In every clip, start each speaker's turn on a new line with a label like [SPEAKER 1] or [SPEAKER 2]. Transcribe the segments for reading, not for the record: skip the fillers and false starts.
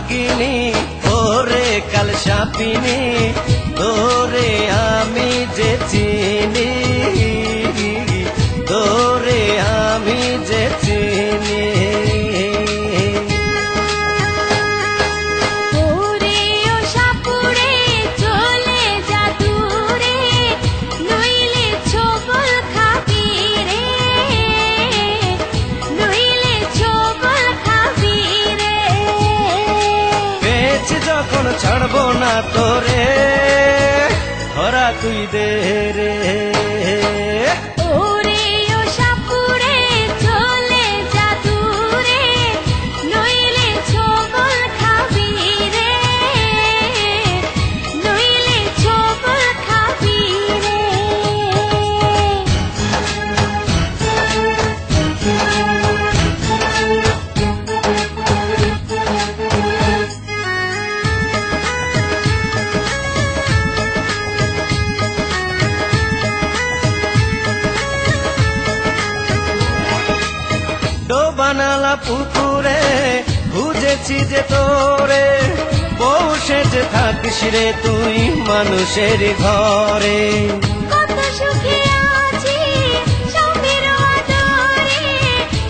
[SPEAKER 1] নাগিনী ওরে কাল সাপিনী তোরে আমি যে চিনি তোরে আমি যে চিনি যখন ছাড়বো না তোরে ধরা তুই দে রে বানালা পুকুরে খুঁজেছি যে তোরে বসে যে থাকিস রে তুই মানুষের ঘরে
[SPEAKER 2] কত সুখে আছি স্বামীর আদরে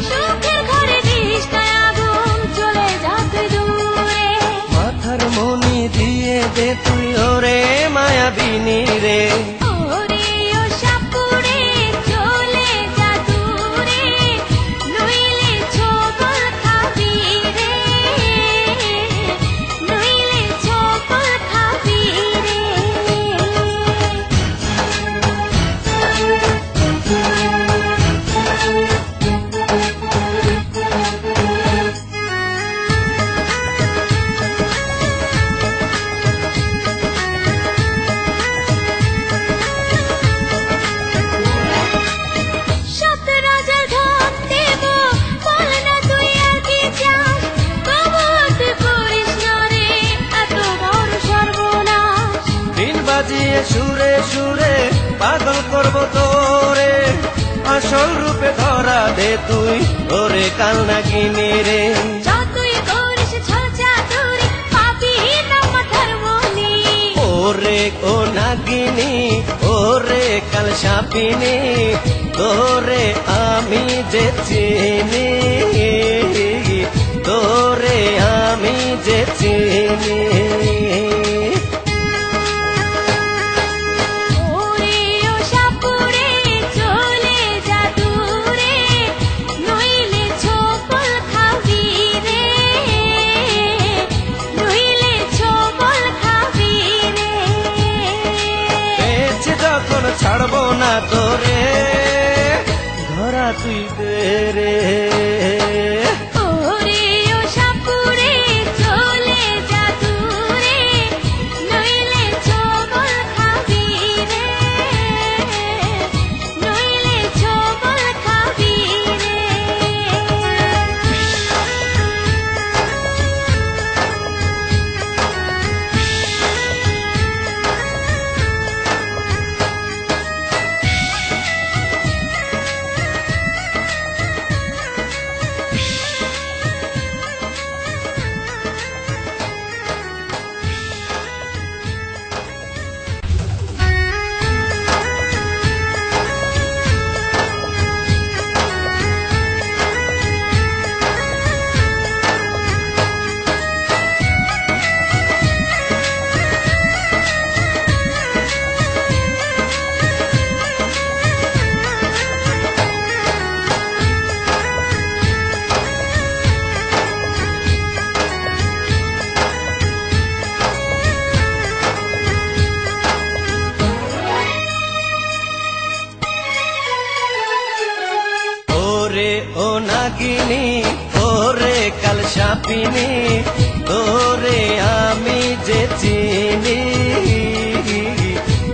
[SPEAKER 2] সুখের ঘরে দিস না আগুন চলে যাতে দূরে
[SPEAKER 1] মাথার মনি দিয়ে দে তুই ওরে মায়াবিনী রে সুরে সুরে পাগল করব তোরে আসল রূপে ধরা দে তুই ওরে কাল নাগিনী রে
[SPEAKER 2] যতই করিস ছলচাতুরি পাবি না মাথার মনি
[SPEAKER 1] ওরে ও নাগিনী ওরে কাল সাপিনী তোরে আমি যে চিনি তোরে আমি যে চিনি ছাড়বো না তোরে ধরা তুই দে রে ও নাগিনী ওরে কাল সাপিনী তোরে আমি যে চিনি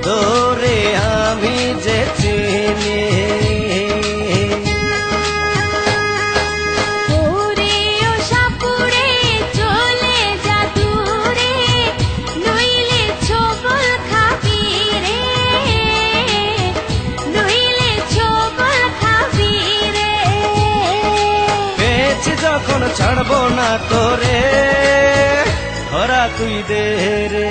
[SPEAKER 1] তোরে আমি যে চিনি যখন ছাড়বো না তোরে ধরা তুই দে রে।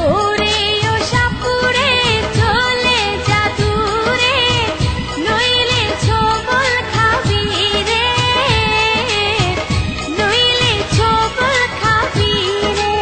[SPEAKER 2] ওরে ও সাপুড়ে চলে যা দূরে, নইলে ছবল খাবি রে, নইলে ছবল খাবি রে।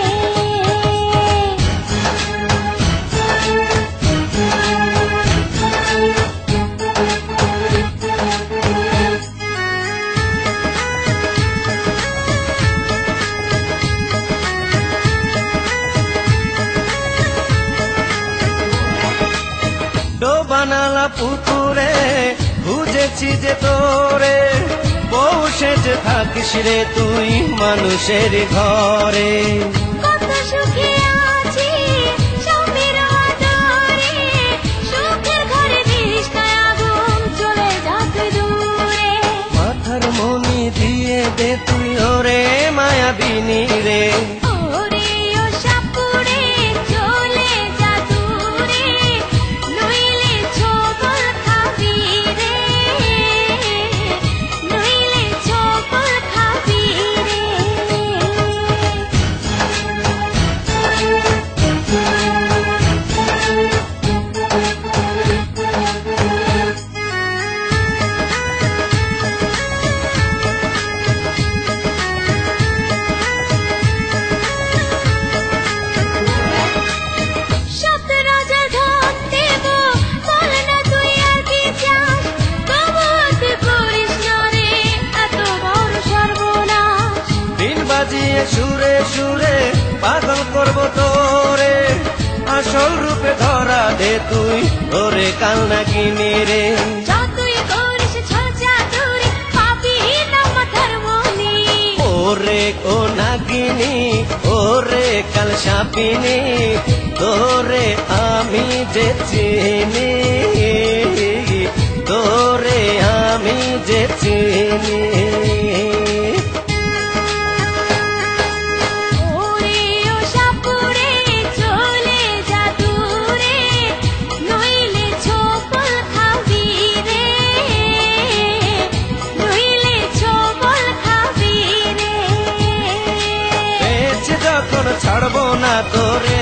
[SPEAKER 1] ডোবানালা পুকুরে খুঁজেছি যে তোরে, বউ সেজে থাকিস রে তুই মানুষের ঘরে।
[SPEAKER 2] কত সুখে আছি স্বামীর আদরে, সুখের ঘরে দিস না আগুন, চলে যা তুই দূরে।
[SPEAKER 1] মাথার মনি দিয়ে দে তুই ওরে মায়াবিনী রে।
[SPEAKER 2] ওরে ও সাপুড়ে চলে যা দূরে, নইলে ছবল খাবি রে, নইলে ছবল খাবি রে। সত রাজা ধন দেব, বল না তুই আর কি চাস, তবু তুই করিস না রে এত বড় সর্বনাশ।
[SPEAKER 1] দিন বাজিয়ে সুরে সুরে পাগল করব তোরে, আসল রূপে ধরা দে তুই ওরে কাল নাগিনী রে।
[SPEAKER 2] যা তুই করিস ছলচা দূরে, পাবি না মাথার মনি।
[SPEAKER 1] ওরে ও নাগিনী ওরে কাল সাপিনী, তোরে আমি যে চিনি, তোরে আমি যে চিনি।
[SPEAKER 2] ওরে ও সাপুড়ে চলে যা দূরে, নইলে ছবল খাবি রে, নইলে ছবল খাবি রে।
[SPEAKER 1] পেয়েছে যখন ছাড়বো না তোরে,